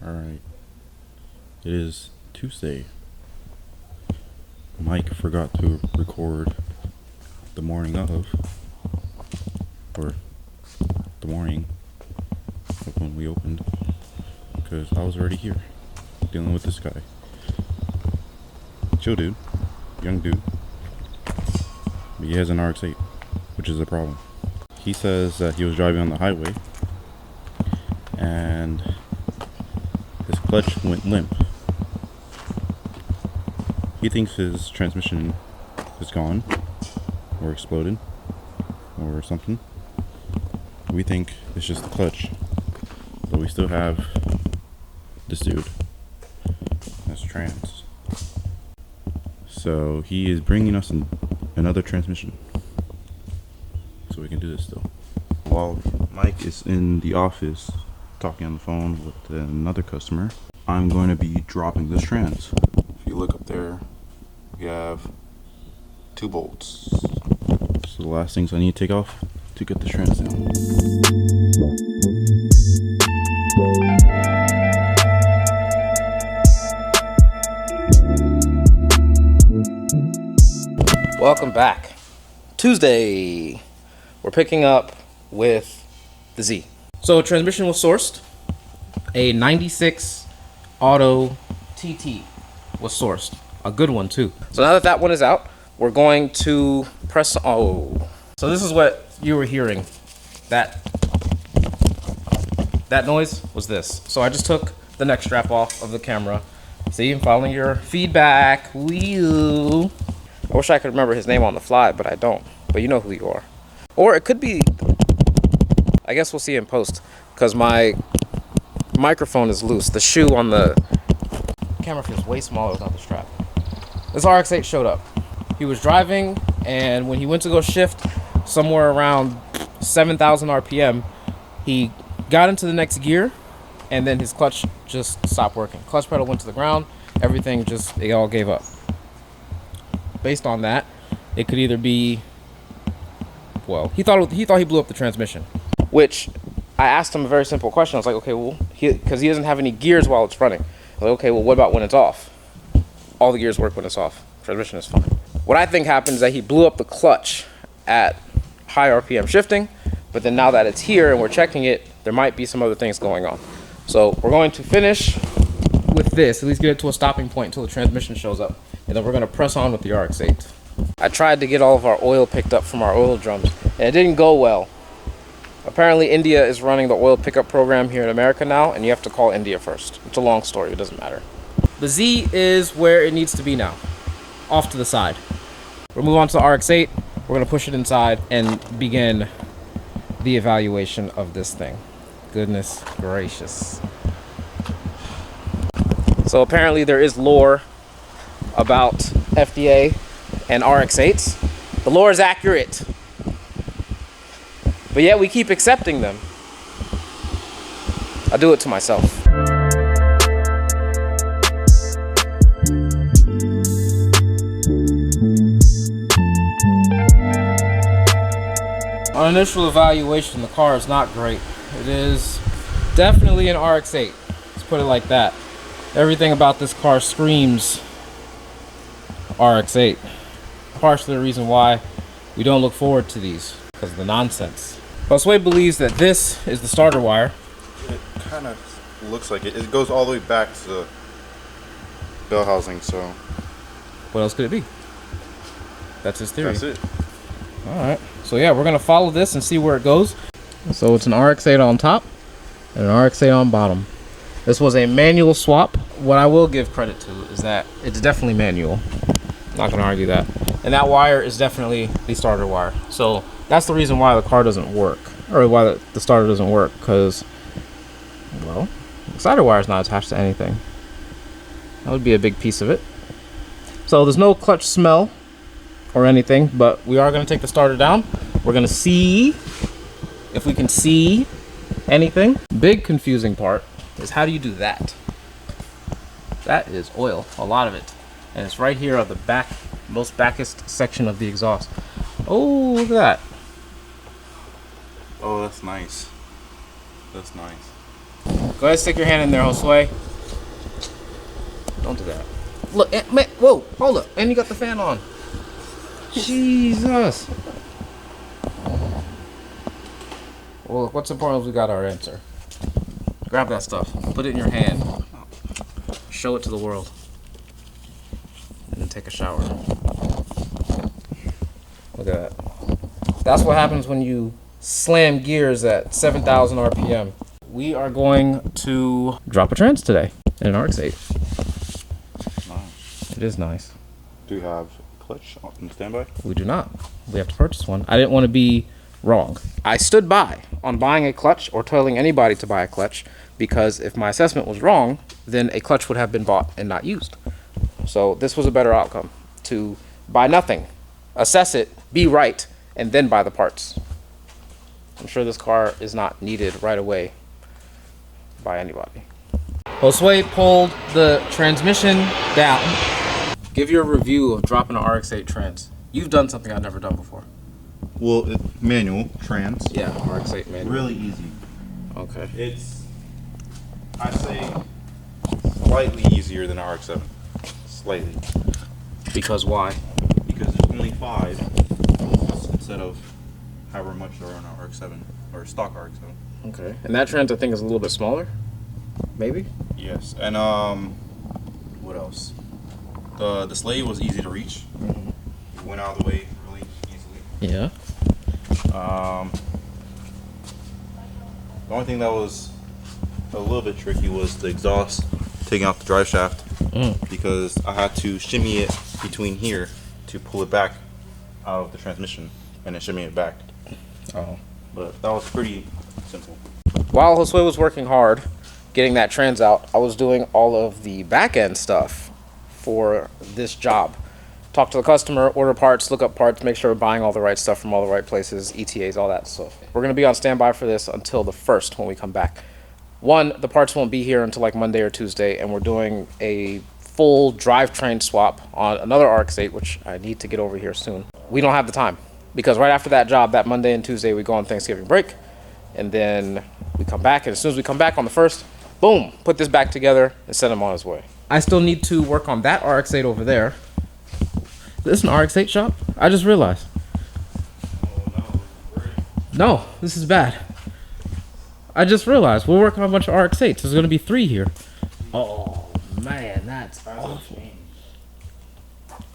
Alright, it is Tuesday. Mike forgot to record the morning of, or the morning of when we opened, because I was already here dealing with this guy. Chill dude, young dude, but he has an Rx8, which is a problem. He says that he was driving on the highway and his clutch went limp. He thinks his transmission is gone or exploded or something. We think it's just the clutch, but we still have this dude that's trans. So he is bringing us another transmission so we can do this still. While Mike is in the office talking on the phone with another customer, I'm going to be dropping this trans. If you look up there, we have 2 bolts. So the last things I need to take off to get the trans down. Welcome back. Tuesday, we're picking up with the Z. So transmission was sourced. A 96 Auto TT was sourced. A good one too. So now that that one is out, we're going to press, so this is what you were hearing. That noise was this. So I just took the neck strap off of the camera. See, I'm following your feedback. Wheel. I wish I could remember his name on the fly, but I don't. But you know who you are. Or it could be, I guess we'll see in post, because my microphone is loose. The shoe on the camera feels way smaller without the strap. This Rx8 showed up. He was driving, and when he went to go shift somewhere around 7,000 RPM, he got into the next gear, and then his clutch just stopped working. Clutch pedal went to the ground. Everything it all gave up. Based on that, it could either be, well, he thought he blew up the transmission, which I asked him a very simple question. I was like, okay, well, because he doesn't have any gears while it's running. I was like, okay, well, what about when it's off? All the gears work when it's off. Transmission is fine. What I think happened is that he blew up the clutch at high RPM shifting, but then now that it's here and we're checking it, there might be some other things going on. So we're going to finish with this, at least get it to a stopping point until the transmission shows up, and then we're going to press on with the Rx8. I tried to get all of our oil picked up from our oil drums, and it didn't go well. Apparently India is running the oil pickup program here in America now, and you have to call India first. It's a long story, it doesn't matter. The Z is where it needs to be now, off to the side. We'll move on to the Rx8. We're going to push it inside and begin the evaluation of this thing. Goodness gracious. So apparently there is lore about FDA and Rx8s. The lore is accurate, but yet we keep accepting them. I do it to myself. On initial evaluation, the car is not great. It is definitely an Rx8. Let's put it like that. Everything about this car screams Rx8. Partially the reason why we don't look forward to these, because of the nonsense. Josue believes that this is the starter wire. It kind of looks like it. It goes all the way back to the bell housing, so. What else could it be? That's his theory. That's it. Alright, so yeah, we're gonna follow this and see where it goes. So it's an Rx8 on top and an Rx8 on bottom. This was a manual swap. What I will give credit to is that it's definitely manual. Not gonna argue that. And that wire is definitely the starter wire. So that's the reason why the car doesn't work, or why the starter doesn't work, because, well, the starter wire is not attached to anything. That would be a big piece of it. So there's no clutch smell or anything, but we are going to take the starter down. We're going to see if we can see anything. Big confusing part is, how do you do that? That is oil, a lot of it, and it's right here on the back, most backest section of the exhaust. Oh, look at that. Oh, that's nice. That's nice. Go ahead, stick your hand in there, Josue. Don't do that. Look, man, whoa, hold up. And you got the fan on. Jesus. Well, what's important is we got our answer. Grab that stuff. Put it in your hand. Show it to the world. And then take a shower. Look at that. That's what happens when you slam gears at 7,000 RPM. We are going to drop a trans today in an Rx8. Nice. It is nice. Do you have clutch on standby? We do not. We have to purchase one. I didn't want to be wrong. I stood by on buying a clutch or telling anybody to buy a clutch because if my assessment was wrong, then a clutch would have been bought and not used. So this was a better outcome, to buy nothing, assess it, be right, and then buy the parts. I'm sure this car is not needed right away by anybody. Josue pulled the transmission down. Give your review of dropping an Rx8 trans. You've done something I've never done before. Well, manual, trans. Yeah, Rx8 manual. Really easy. Okay. It's, I'd say, slightly easier than RX-7. Slightly. Because why? Because there's only 5 instead of however much there are on our RX-7 or stock RX-7. Okay. And that trans I think is a little bit smaller? Maybe? Yes. And what else? The sleigh was easy to reach. Mm-hmm. It went out of the way really easily. Yeah. The only thing that was a little bit tricky was the exhaust, taking out the drive shaft, because I had to shimmy it between here to pull it back out of the transmission and then shimmy it back. Oh. But that was pretty simple. While Josue was working hard getting that trans out, I was doing all of the back end stuff for this job. Talk to the customer, order parts, look up parts, make sure we're buying all the right stuff from all the right places, ETAs, all that stuff. We're going to be on standby for this until the 1st when we come back. One, the parts won't be here until like Monday or Tuesday, and we're doing a full drivetrain swap on another Rx8, which I need to get over here soon. We don't have the time because right after that job, that Monday and Tuesday, we go on Thanksgiving break, and then we come back, and as soon as we come back on the 1st, boom, put this back together and send him on his way. I still need to work on that Rx8 over there. This is an Rx8 shop? I just realized. No, this is bad. I just realized we're working on a bunch of Rx8s. There's going to be 3 here. Oh, man, that's awful.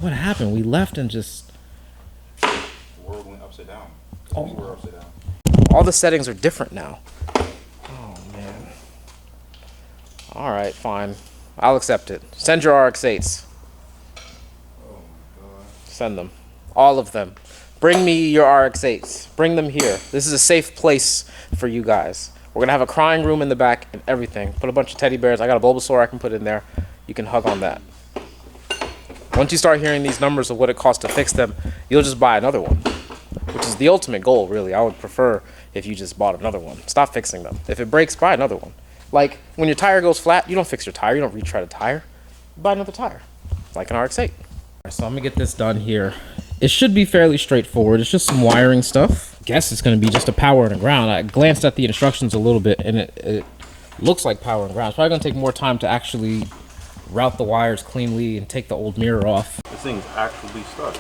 What happened? We left and just... The world went upside down. Oh. We were upside down. All the settings are different now. Oh, man. All right, fine. I'll accept it. Send your Rx8s. Send them. All of them. Bring me your Rx8s. Bring them here. This is a safe place for you guys. We're going to have a crying room in the back and everything. Put a bunch of teddy bears. I got a Bulbasaur I can put in there. You can hug on that. Once you start hearing these numbers of what it costs to fix them, you'll just buy another one, which is the ultimate goal, really. I would prefer if you just bought another one. Stop fixing them. If it breaks, buy another one. Like, when your tire goes flat, you don't fix your tire. You don't retread a tire. You buy another tire, like an Rx8. So I'm gonna get this done here. It should be fairly straightforward. It's just some wiring stuff. Guess it's gonna be just a power and a ground. I glanced at the instructions a little bit and it looks like power and ground. It's probably gonna take more time to actually route the wires cleanly and take the old mirror off. This thing's actually stuck.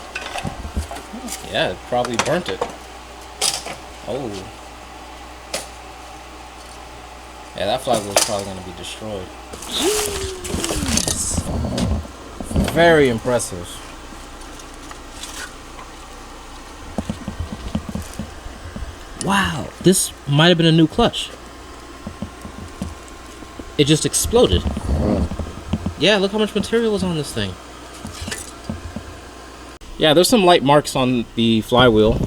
Yeah, it probably burnt it. Oh. Yeah, that flywheel's probably gonna be destroyed. Jeez. Very impressive. Wow, this might have been a new clutch. It just exploded. Yeah, look how much material is on this thing. Yeah, there's some light marks on the flywheel.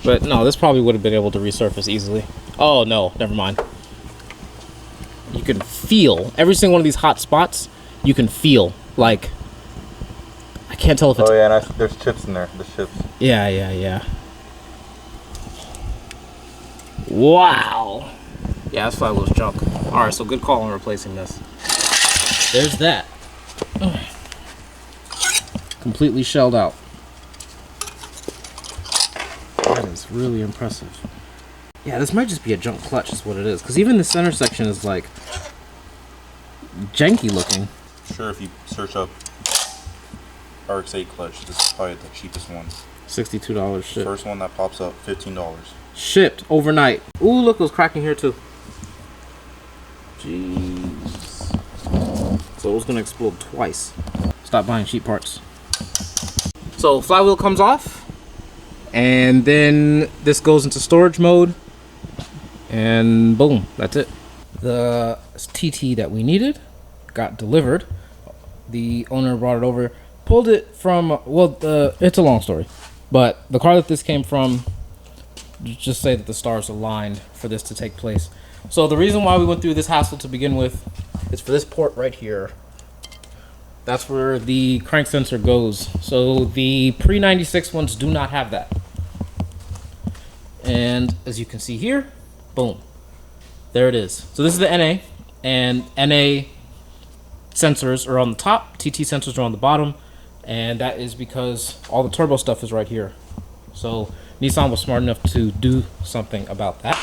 But no, this probably would have been able to resurface easily. Oh no, never mind. You can feel every single one of these hot spots. You can feel, like, I can't tell if it's... Oh yeah, and there's chips in there. The chips. Yeah. Wow. Yeah, this flywheel's junk. All right, so good call on replacing this. There's that. Completely shelled out. That is really impressive. Yeah, this might just be a junk clutch is what it is. Because even the center section is like janky looking. Sure, if you search up Rx8 clutch, this is probably the cheapest one. $62 shipped. First one that pops up, $15. Shipped overnight. Ooh, look, it was cracking here too. Jeez. So it was gonna explode twice. Stop buying cheap parts. So flywheel comes off, and then this goes into storage mode, and boom, that's it. The TT that we needed got delivered. The owner brought it over, pulled it from, well, it's a long story, but the car that this came from, just say that the stars aligned for this to take place. So the reason why we went through this hassle to begin with is for this port right here. That's where the crank sensor goes. So the pre-96 ones do not have that. And as you can see here, boom, there it is. So this is the NA, and NA sensors are on the top, TT sensors are on the bottom, and that is because all the turbo stuff is right here. So Nissan was smart enough to do something about that.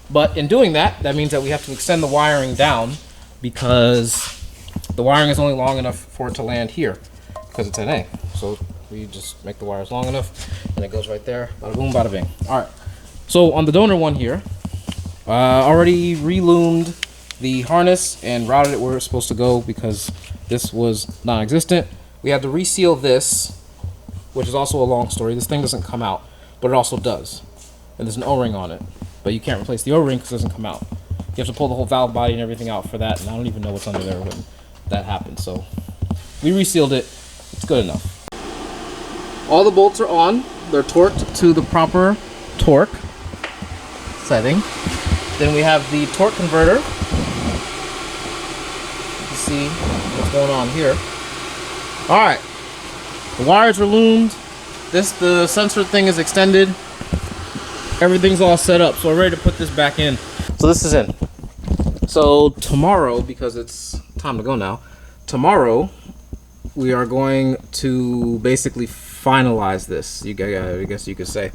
But in doing that, that means that we have to extend the wiring down, because the wiring is only long enough for it to land here, because it's NA. So we just make the wires long enough, and it goes right there. Bada boom, bada bing. All right. So on the donor one here, already reloomed the harness and routed it where it's supposed to go, because this was non-existent. We had to reseal this, which is also a long story. This thing doesn't come out, but it also does. And there's an O-ring on it, but you can't replace the O-ring because it doesn't come out. You have to pull the whole valve body and everything out for that, and I don't even know what's under there when that happened. So we resealed it. It's good enough. All the bolts are on. They're torqued to the proper torque setting. Then we have the torque converter. You can see what's going on here. All right, the wires are loomed. The sensor thing is extended. Everything's all set up, so we're ready to put this back in. So this is in. So tomorrow, because it's time to go now, tomorrow we are going to basically finalize this, I guess you could say,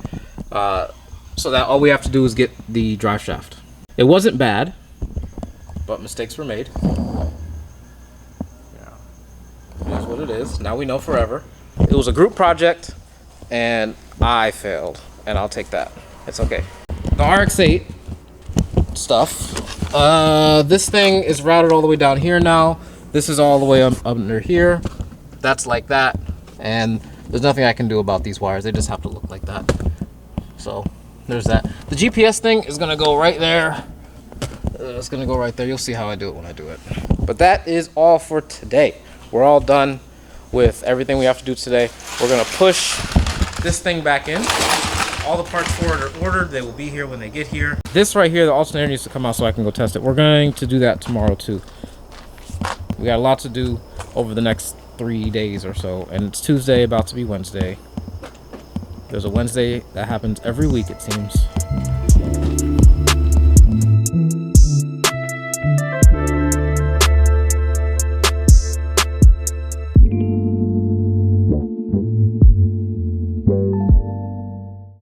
so that all we have to do is get the drive shaft. It wasn't bad, but mistakes were made. Yeah. It is what it is. Now we know forever. It was a group project, and I failed, and I'll take that. It's okay. The Rx8 stuff. This thing is routed all the way down here now. This is all the way up under here. That's like that, and there's nothing I can do about these wires. They just have to look like that. So there's that. The GPS thing is gonna go right there. It's gonna go right there. You'll see how I do it when I do it. But that is all for today. We're all done with everything we have to do today. We're gonna push this thing back in. All the parts for it are ordered. They will be here when they get here. This right here, the alternator needs to come out so I can go test it. We're going to do that tomorrow too. We got a lot to do over the next 3 days or so, and it's Tuesday, about to be Wednesday. There's a Wednesday that happens every week, it seems.